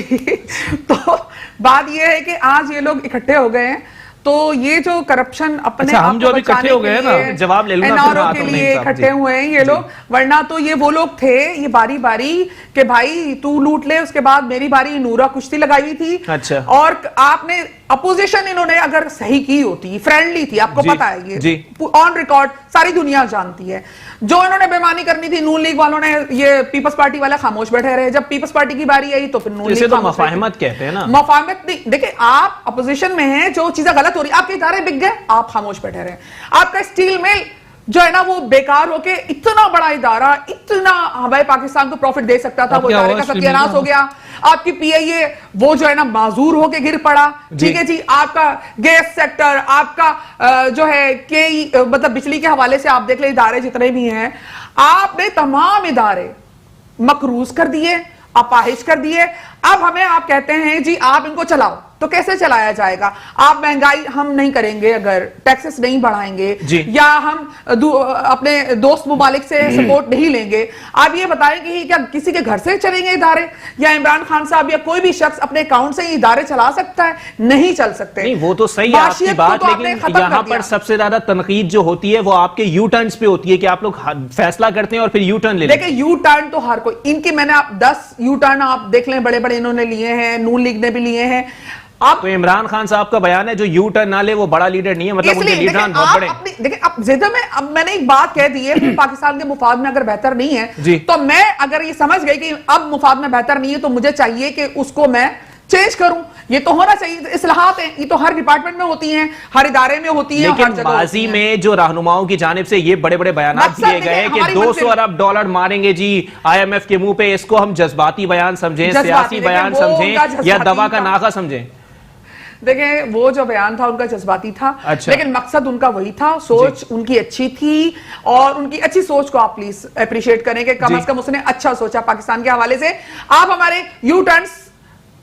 تو بات یہ ہے کہ آج یہ لوگ اکٹھے ہو گئے ہیں, تو یہ جو کرپشن اپنے ہم جو ابھی اکٹھے ہو گئے ہیں نا, جواب لے لوں NRO کے لیے اکٹھے ہوئے ہیں یہ لوگ, ورنہ تو یہ وہ لوگ تھے یہ باری باری کہ بھائی تو لوٹ لے, اس کے بعد میری باری نورا کشتی لگائی ہوئی تھی. اچھا. اور آپ نے اپوزیشن انہوں نے اگر صحیح کی ہوتی, فرینڈلی تھی, آپ کو پتا ہے یہ آن ریکارڈ ساری دنیا جانتی ہے. جو انہوں نے بےمانی کرنی تھی نون لیگ والوں نے, یہ پیپلز پارٹی والے خاموش بیٹھے رہے. جب پیپلز پارٹی کی باری آئی تو پھر نون لیگ تو مفاہمت کہتے ہیں نا. مفاہمت نہیں, دیکھیں آپ اپوزیشن میں ہیں, جو چیزیں غلط ہو رہی, آپ کے ادارے بک گئے, آپ خاموش بیٹھے رہے. آپ کا اسٹیل مل جو ہے نا وہ بیکار ہو کے, اتنا بڑا ادارہ اتنا ہمارے پاکستان کو پروفٹ دے سکتا تھا, وہ ادارے کا ستیاناش ہو گیا. آپ کی PIA وہ جو ہے نا معذور ہو کے گر پڑا. ٹھیک ہے جی. آپ کا گیس سیکٹر, آپ کا جو ہے مطلب بجلی کے حوالے سے آپ دیکھ لیں ادارے جتنے بھی ہیں, آپ نے تمام ادارے مقروض کر دیے, اپاہج کر دیے. اب ہمیں آپ کہتے ہیں جی آپ ان کو چلاؤ, تو کیسے چلایا جائے گا؟ آپ مہنگائی ہم نہیں کریں گے, اگر ٹیکسز نہیں بڑھائیں گے, یا ہم اپنے دوست ممالک سے سپورٹ نہیں لیں گے. آپ یہ بتائیں کہ کیا کسی کے گھر سے چلیں گے ادارے, یا عمران خان صاحب یا کوئی بھی شخص اپنے اکاؤنٹ سے ادارے چلا سکتا ہے؟ نہیں چل سکتے. نہیں وہ تو صحیح ہے آپ کی بات, لیکن یہاں پر سب سے زیادہ تنقید جو ہوتی ہے وہ آپ کے یو ٹرنز پہ ہوتی ہے کہ آپ لوگ فیصلہ کرتے ہیں اور پھر یو ٹرن لے لیتے ہیں. دیکھیں یو ٹرن تو ہر کوئی, ان کی میں نے 10 یو ٹرن آپ دیکھ لیں, بڑے بڑے انہوں نے لیے ہیں, نون لیگ نے بھی لیے ہیں. تو عمران خان صاحب کا بیان ہے جو یو ٹرن نہ لے وہ بڑا لیڈر نہیں ہے, مطلب ان کے لیڈران بہت بڑے ہیں. دیکھیں اب زیادہ میں نے ایک بات کہہ دی ہے, پاکستان کے مفاد میں اگر بہتر نہیں ہے تو میں اگر یہ سمجھ گئی کہ اب مفاد میں بہتر نہیں ہے تو مجھے چاہیے کہ اس کو میں چینج کروں. یہ تو ہونا چاہیے. اصلاحات ہیں, یہ تو ہر ڈپارٹمنٹ میں ہوتی ہیں, ہر ادارے میں ہوتی ہیں. لیکن ماضی میں جو رہنماؤں کی جانب سے یہ بڑے بڑے بیانات دیے گئے کہ 200 ارب ڈالر ماریں گے جی IMF کے منہ پہ, اس کو ہم جذباتی بیان سمجھیں, سیاسی بیان سمجھیں, یا دوا کا ناغہ سمجھیں؟ دیکھیں وہ جو بیان تھا ان کا جذباتی تھا, لیکن مقصد ان کا وہی تھا, سوچ ان کی اچھی تھی, اور ان کی اچھی سوچ کو آپ پلیز اپریشیٹ کریں کہ کم از کم اس نے اچھا سوچا پاکستان کے حوالے سے. آپ ہمارے یو ٹرنز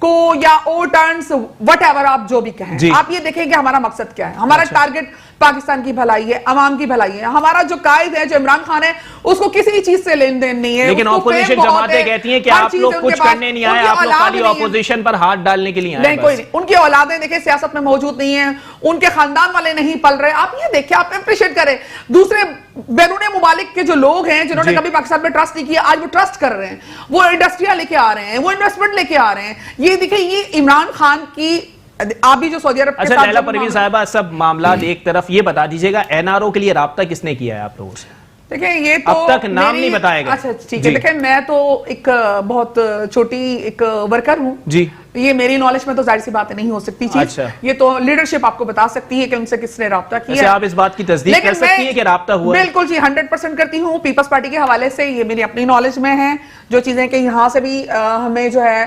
کو یا او ٹرنز وٹ ایور آپ جو بھی کہیں, آپ یہ دیکھیں کہ ہمارا مقصد کیا ہے. ہمارا ٹارگٹ پاکستان کی بھلائی ہے, عوام کی بھلائی ہے. ہمارا جو قائد ہے جو عمران خان ہے اس کو کسی چیز سے لین دین نہیں ہے. لیکن اپوزیشن جماعتیں کہتی ہیں کہ آپ لوگ کچھ کرنے نہیں آئے, آپ لوگ خالی اپوزیشن پر ہاتھ ڈالنے کے لیے آئے. نہیں کوئی نہیں, ان کی اولادیں دیکھیں سیاست میں موجود نہیں ہیں, ان کے خاندان والے نہیں پل رہے. آپ یہ دیکھیں, آپ اپریشیٹ کریں. دوسرے بیرون ممالک کے جو لوگ ہیں جنہوں نے کبھی پاکستان میں ٹرسٹ نہیں کیا, آج وہ ٹرسٹ کر رہے ہیں, وہ انڈسٹریاں لے کے آ رہے ہیں, وہ انویسٹمنٹ لے کے آ رہے ہیں. یہ دیکھیں یہ عمران خان کی آپ بھی جو سعودی عرب کے ساتھ. اچھا لیلا پروین صاحبہ, سب معاملات ایک طرف, یہ بتا دیجئے گا NRO کے لیے رابطہ کس نے کیا ہے آپ لوگوں سے؟ دیکھیں یہ تو اب تک نام نہیں بتائے گا. اچھا ٹھیک ہے, دیکھیں میں تو ایک بہت چھوٹی ایک ورکر ہوں جی, یہ میری نالج میں تو ظاہر سی بات نہیں ہو سکتی چیز. یہ تو لیڈرشپ آپ کو بتا سکتی ہے کہ ان سے کس نے رابطہ کیا. اچھا آپ اس بات کی تصدیق کر سکتی ہیں کہ رابطہ ہوا؟ بالکل جی 100% کرتی ہوں. پیپلز پارٹی کے حوالے سے یہ میری اپنی نالج میں ہے, جو چیزیں کہ یہاں سے بھی ہمیں جو ہے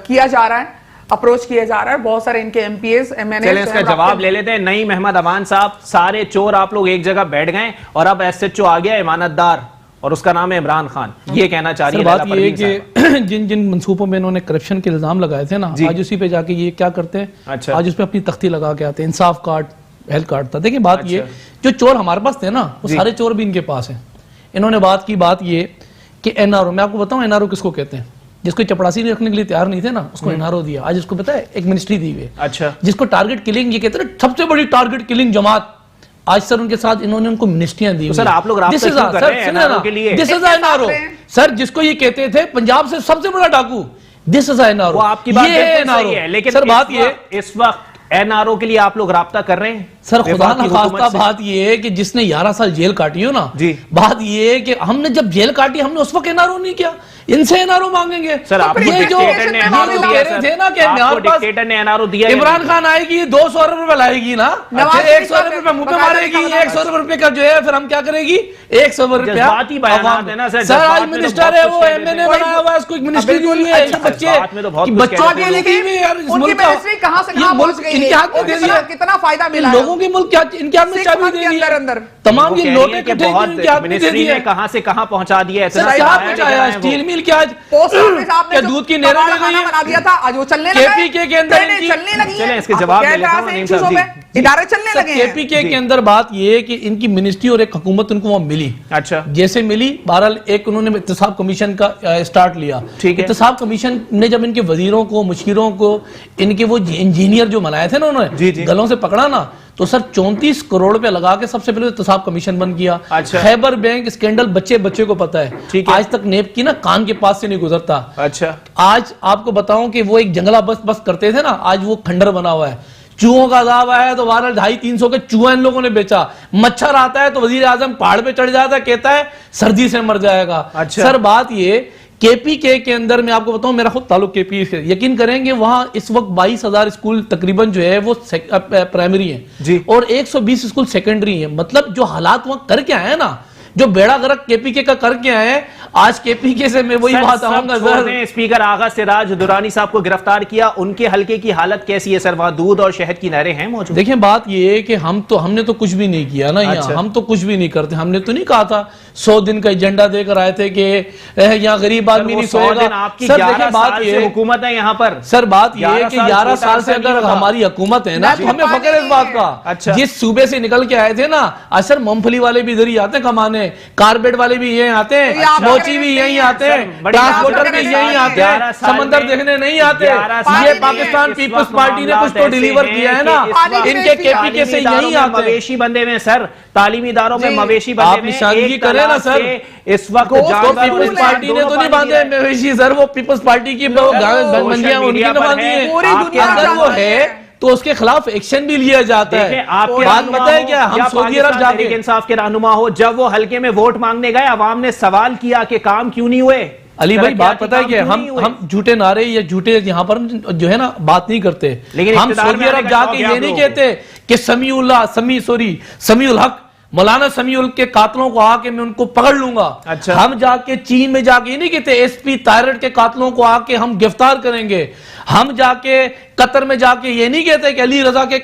کیا جا رہا ہے, اپروچ کیا جا رہا ہے. بہت سارے ان کے MPs چلیں اس کا جواب لے لیتے ہیں. نعیم احمد امان صاحب, سارے چور آپ لوگ ایک جگہ بیٹھ گئے اور اب SHO آ گیا امانت دار اور اس کا نام ہے عمران خان, یہ کہنا چاہ رہی ہے. بات یہ ہے کہ جن منصوبوں میں انہوں نے کرپشن کے الزام لگائے تھے نا, آج اسی پہ جا کے یہ کیا کرتے ہیں, آج اس پہ اپنی تختی لگا کے آتے ہیں. انصاف کارڈ, ہیلتھ کارڈ تھا. دیکھیں بات یہ, جو چور ہمارے پاس تھے نا وہ سارے چور بھی ان کے پاس ہیں. انہوں نے بات کی بات یہ کہ NRO, میں آپ کو بتاؤں NRO کس کو کہتے ہیں, جس کو چپڑاسی رکھنے کے لیے تیار نہیں تھے نا اس کو NRO دیا. آج اس کو پتا ہے ایک منسٹری دی ہوئی ہے. اچھا, جس کو ٹارگٹ کلنگ یہ کہتے ہیں سب سے بڑی ٹارگٹ کلنگ جماعت, آج سر ان کے ساتھ انہوں نے ان کو منسٹریاں دی. سر آپ لوگ رابطہ کیوں کر رہے ہیں NRO کے لیے؟ دس از NRO سر, جس کو یہ کہتے تھے پنجاب سے سب سے بڑا ڈاکو, دس از NRO. وہ آپ کی بات صحیح ہے, لیکن سر بات یہ اس وقت NRO کے لیے آپ لوگ رابطہ کر رہے ہیں. سر خدا نخواستہ بات یہ ہے کہ جس نے 11 سال جیل کاٹی ہو نا, بات یہ ہے کہ ہم نے جب جیل کاٹی ہم نے اس وقت NRO نہیں کیا. ان سے NRO مانگیں گے. سر آپ کو ڈکٹیٹر نے NRO دیا سر, آپ کو ڈکٹیٹر نے NRO دیا. عمران خان آئے گی 200 ارب روپے لائے گی نا, 100 ارب روپے منہ پہ مارے گی, 100 ارب روپے کا جو ہے پھر ہم کیا کرے گی, 100 روپے. جذباتی بیانات ہے نا سر. سر آج منسٹر ہے وہ MNA بنایا ہوا ہے, اس کو ایک منسٹری دی ہے. بچے بچوں کے لیے ان کی منسٹری کہاں سے کہاں پہنچ گئی ہے, کتنا فائدہ ملا لوگوں کے ملک ان کے ہاتھ میں چابی دے دی ہے. تمام یہ لوٹے کٹھے ان کے ہاتھ میں دے دی ہے. کہاں سے کہاں پہنچا دیا ہے, کیا پہنچایا, اسٹیل مل کیا کیا دودھ کی نیرے لے گئی بنا دیا تھا, آج وہ چلنے لگا ہے. KPK کے اندر چلنے لگی چلیں اس کے جواب لے لیتا ہوں. نعیم صاحب جی, ادارے چلنے لگے ہیں. KPK کے اندر بات یہ ہے کہ ان کی منسٹری اور ایک حکومت ان کو وہاں ملی. اچھا جیسے ملی بہرحال ایک انہوں نے احتساب کمیشن کا اسٹارٹ لیا. احتساب کمیشن نے جب ان کے وزیروں کو, مشیروں کو, ان کے وہ انجینئر جو بنائے تھے نا انہوں نے گلوں سے پکڑا نا, تو سر 34 کروڑ روپے لگا کے سب سے پہلے احتساب کمیشن بن کیا. خیبر بینک اسکینڈل بچے کو پتا ہے, آج تک نیب کی نا کان کے پاس سے نہیں گزرتا. اچھا آج آپ کو بتاؤں کہ وہ ایک جنگلہ بس کرتے تھے نا, آج وہ کھنڈر بنا ہوا ہے. چوہوں کا عذاب آیا ہے تو 250-300 کے چوہے ان لوگوں نے بیچا. مچھر آتا ہے تو وزیر اعظم پہاڑ پہ چڑھ جاتا ہے, کہتا ہے سردی سے مر جائے گا. سر بات یہ KPK کے اندر میں آپ کو بتاؤں, میرا خود تعلق KPK سے, یقین کریں گے وہاں اس وقت 22,000 اسکول تقریباً جو ہے وہ پرائمری ہیں اور 120 اسکول سیکنڈری ہیں. مطلب جو حالات وہاں کر کے آئے ہیں نا, جو بیڑا غرق KPK کا کر کے آئے ہیں, آج KPK سے میں وہی بات آؤں گا. اسپیکر آغا سراج درانی صاحب کو گرفتار کیا, ان کے حلقے کی حالت کیسی ہے سر؟ وہاں دودھ اور شہد کی نہریں ہیں موجود. دیکھیں بات یہ ہے کہ ہم نے تو کچھ بھی نہیں کیا نا یہاں, ہم تو کچھ بھی نہیں کرتے. ہم نے تو نہیں کہا تھا 100 دن کا ایجنڈا دے کر آئے تھے کہ یہاں غریب آدمی نہیں سوئے گا. سر دیکھیں بات یہ حکومت ہے یہاں پر, سر بات یہ ہے کہ 11 سال سے اگر ہماری حکومت ہے نا, تو ہمیں فخر ہے اس بات کا. جس صوبے سے نکل کے آئے تھے نا, آج سر مونگ پھلی والے بھی ادھر ہی آتے ہیں کمانے, کاربیٹ والے بھی یہیں آتے ہیں, موچی بھی یہیں آتے ہیں, ٹرانسپورٹر بھی یہیں آتے ہیں, سمندر دیکھنے نہیں آتے. یہ پاکستان پیپلز پارٹی نے کچھ تو ڈیلیور کیا ہے نا, ان کے KPK سے یہیں آتے ہیں. مویشی بندے میں سر, تعلیمی اداروں میں مویشی بندے آپ نشاندہی کریں نا سر. اس وقت پیپلز پارٹی نے تو نہیں باندھے مویشی سر, وہ پیپلز پارٹی کی منڈیاں ان کی نہ باندھی ہیں. اگر وہ ہے تو اس کے خلاف ایکشن بھی لیا جاتا ہے. بات پتہ ہے کیا, ہم سعودی عرب جا کے انصاف کے رہنما ہو, جب وہ حلقے میں ووٹ مانگنے گئے, عوام نے سوال کیا کہ کام کیوں نہیں ہوئے. علی بھائی بات پتہ ہے کہ ہم جھوٹے نعرے یا جھوٹے یہاں پر جو ہے نا بات نہیں کرتے. ہم سعودی عرب جا کے یہ نہیں کہتے کہ سمیع الحق مولانا سمیع الحق کے قاتلوں کو آ کے میں ان کو پکڑ لوں گا. ہم جا کے چین میں جا کے یہ نہیں کہتے SP تائرڈ کے قاتلوں کو آ کے ہم گرفتار کریں گے. ہم جا کے قطر میں جا کے یہ نہیں کہتے کہ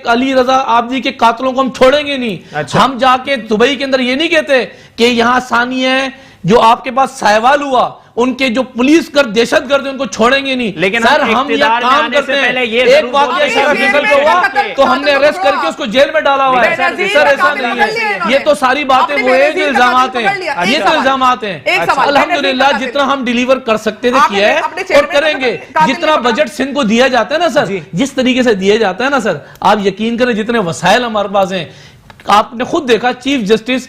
علی رضا آبدی کے قاتلوں کو ہم چھوڑیں گے نہیں. ہم جا کے دبئی کے اندر یہ نہیں کہتے کہ یہاں ثانی ہے جو آپ کے پاس سائیوال ہوا, ان کے جو پولیس کر دہشت گرد ان کو چھوڑیں گے نہیں. لیکن سر ہم یہ کام کرتے ہیں. ایک واقعہ ہوا تو ہم نے اریسٹ کر کے اس کو جیل میں ڈالا ہوا ہے. سر ایسا نہیں ہے, یہ تو ساری باتیں وہ ہیں جو الزامات ہیں, یہ تو الزامات ہیں. الحمدللہ جتنا ہم ڈیلیور کر سکتے تھے کیا ہے اور کریں گے. جتنا بجٹ سندھ کو دیا جاتا ہے نا سر, جس طریقے سے دیا جاتا ہے نا سر, آپ یقین کریں جتنے وسائل ہمارے پاس ہیں. آپ نے خود دیکھا چیف جسٹس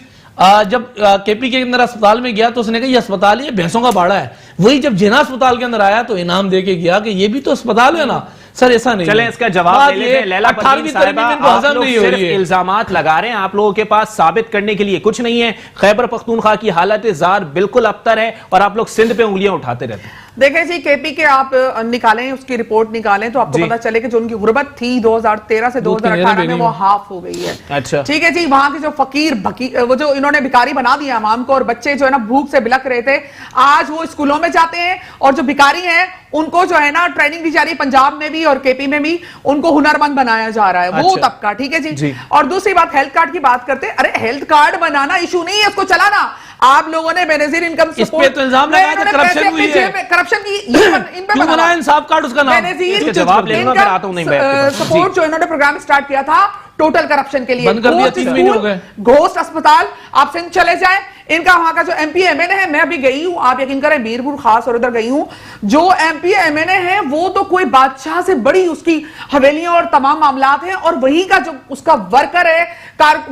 جب KPK کے اندر اسپتال میں گیا تو اس نے کہا یہ اسپتال یہ بھینسوں کا باڑا ہے. وہی جب جنا اسپتال کے اندر آیا تو انعام دے کے گیا کہ یہ بھی تو اسپتال ہے نا. سر ایسا نہیں. چلیں اس کا جواب لے لیتے ہیں. لیلا پروین صاحبہ, آپ لوگ صرف الزامات لگا رہے ہیں, آپ لوگوں کے پاس ثابت کرنے کے لیے کچھ نہیں ہے. خیبر پختونخوا کی حالت زار بالکل ابتر ہے اور آپ لوگ سندھ پہ انگلیاں اٹھاتے رہتے ہیں. دیکھیں جی KPK آپ نکالیں, اس کی رپورٹ نکالیں تو آپ کو پتا چلے کہ جو ان کی غربت تھی 2013 سے 2018 میں وہ ہاف ہو گئی ہے. اچھا ٹھیک ہے جی. وہاں کے جو فقیر وہ جو انہوں نے بھکاری بنا دیا عوام کو, اور بچے جو ہے نا بھوک سے بلک رہے تھے, آج وہ اسکولوں میں جاتے ہیں, اور جو بھکاری ہیں ان کو جو ہے نا ٹریننگ دی جا رہی ہے پنجاب میں بھی اور KP میں بھی, ان کو ہنرمند بنایا جا رہا ہے وہ طبقہ. ٹھیک ہے جی. اور دوسری بات ہیلتھ کارڈ کی بات کرتے ہیں. ارے ہیلتھ کارڈ بنانا ایشو نہیں ہے, اس کو چلانا. آپ لوگوں نے بے نظیر انکم اس پہ تو الزام لگایا تھا کرپشن ہوئی ہے. کرپشن کی ان پہ کیوں بنایا انصاف کارڈ, اس کا نام اس کا جواب لے لوں گا, پھر آتا ہوں. نہیں سپورٹ جو انہوں نے پروگرام سٹارٹ کیا تھا ٹوٹل کرپشن کے لیے, بند کر دیا, 3 مہینے ہو گئے. گھوسٹ اسپتال آپ سندھ چلے جائیں, ان کا وہاں کا جو MP MNA ہے, میں ابھی گئی ہوں, آپ یقین کریں میرپور خاص اور ادھر گئی ہوں, جو MP MNA ہے وہ تو کوئی بادشاہ سے بڑی اس کی حویلیاں اور تمام معاملات ہیں, اور وہی کا جو اس کا ورکر ہے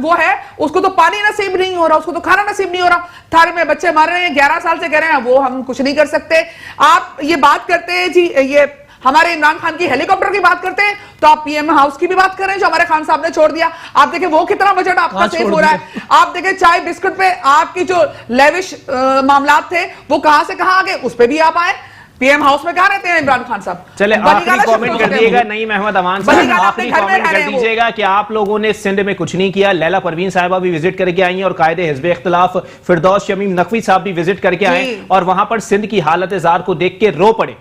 وہ ہے, اس کو تو پانی نصیب نہیں ہو رہا, اس کو تو کھانا نصیب نہیں ہو رہا. تھارے میں بچے مر رہے ہیں, 11 سال سے کہہ رہے ہیں وہ ہم کچھ نہیں کر سکتے. آپ یہ بات کرتے ہیں جی یہ ہمارے عمران خان کی ہیلی کاپٹر کی بات کرتے ہیں تو آپ پی ایم ہاؤس کی بھی بات کر رہے ہیں جو ہمارے خان صاحب نے چھوڑ دیا. آپ دیکھیں وہ کتنا بجٹ آپ کا سیف ہو رہا ہے. آپ دیکھیں چائے بسکٹ پہ آپ کی جو لیوش معاملات تھے وہ کہاں سے کہاں آگے, اس پہ بھی آپ آئے. پی ایم ہاؤس میں کہاں رہتے ہیں عمران خان صاحب؟ چلے آخری کامنٹ کر دیئے گا نعیم احمد امان صاحب, آخری کامنٹ کر دیجئے گا کہ آپ لوگوں نے سندھ میں کچھ نہیں کیا. لیلا پروین صاحبہ بھی وزٹ کر کے آئی ہیں اور قائد حزب اختلاف فردوس شمیم نقوی صاحب بھی وزٹ کر کے آئے اور وہاں پر سندھ کی حالت زار کو دیکھ کے رو پڑے.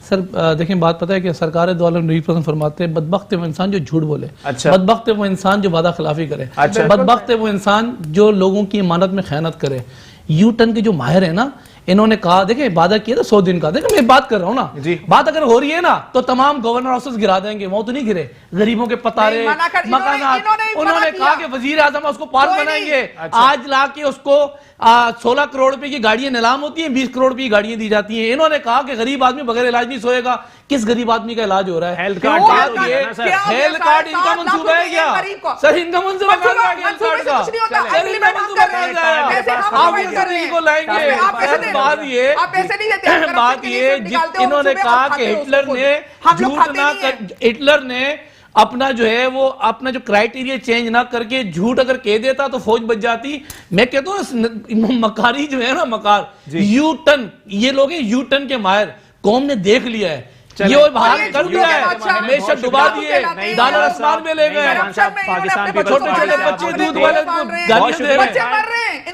سر دیکھیں بات پتہ ہے کہ سرکار دو عالم نبی پسند فرماتے ہیں بدبخت ہے وہ انسان جو جھوٹ بولے, بدبخت ہے وہ انسان جو وعدہ خلافی کرے, بدبخت ہے وہ انسان جو لوگوں کی امانت میں خیانت کرے. یو ٹرن کے جو ماہر ہیں نا, انہوں نے کہا دیکھیں وعدہ کیا تھا 100 دن کا. دیکھیں میں بات کر رہا ہوں نا, بات اگر ہو رہی ہے نا تو تمام گورنر ہاؤسز گرا دیں گے. وہ تو نہیں گرے, غریبوں کے پتارے مکانات, انہوں نے کہا کہ وزیر اعظم اس کو پارک بنائیں گے. آج لا کے اس کو 16 کروڑ روپے کی گاڑیاں نیلام ہوتی ہیں, 20 کروڑ روپے کی گاڑیاں دی جاتی ہیں. انہوں نے کہا کہ غریب آدمی بغیر علاج نہیں سوئے گا. کس غریب آدمی کا علاج ہو رہا ہے؟ ہیلتھ کارڈ ان کا منصوبہ ہے کیا سر؟ ان کا منصوبہ کہاں گیا ہیلتھ کارڈ کا؟ سر ان کا منصوبہ کہاں گیا؟ آپ اس غریب کو لائیں گے. بات یہ انہوں نے کہا کہ ہٹلر نے اپنا جو ہے وہ اپنا جو کرائیٹیریا چینج نہ کر کے جھوٹ اگر کہہ دیتا تو فوج بچ جاتی. میں کہتا ہوں مکاری جو ہے نا, مکار یو ٹرن, یہ لوگ ہیں یو ٹرن کے ماہر. قوم نے دیکھ لیا ہے, یہ باہر کر دیا ہے, ہمیشہ ڈبا دیے, ڈالر اسمان میں لے گئے. پاکستان کے چھوٹے چھوٹے بچے دودھ والے گالیاں دے رہے ہیں.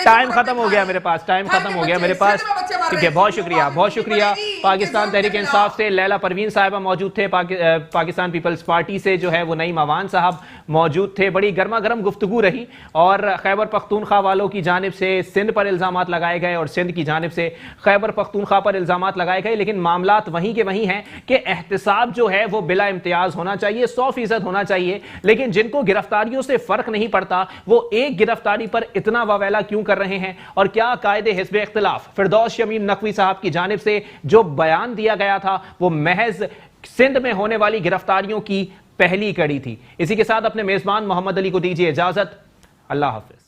ٹائم ختم ہو گیا میرے پاس, ٹائم ختم ہو گیا میرے پاس. ٹھیک ہے, بہت شکریہ, بہت شکریہ. پاکستان تحریک انصاف سے لیلا پروین صاحبہ موجود تھے, پاکستان پیپلز پارٹی سے جو ہے وہ نعیم امان صاحب موجود تھے. بڑی گرما گرم گفتگو رہی اور خیبر پختونخوا والوں کی جانب سے سندھ پر الزامات لگائے گئے اور سندھ کی جانب سے خیبر پختونخوا پر الزامات لگائے گئے. لیکن معاملات وہیں کے وہیں ہیں کہ احتساب جو ہے وہ بلا امتیاز ہونا چاہیے, 100% ہونا چاہیے. لیکن جن کو گرفتاریوں سے فرق نہیں پڑتا وہ ایک گرفتاری پر اتنا واویلا کیوں کر رہے ہیں؟ اور کیا قائد حزب اختلاف فردوس شمیم نقوی صاحب کی جانب سے جو بیان دیا گیا تھا وہ محض سندھ میں ہونے والی گرفتاریوں کی پہلی کڑی تھی؟ اسی کے ساتھ اپنے میزبان محمد علی کو دیجیے اجازت. اللہ حافظ.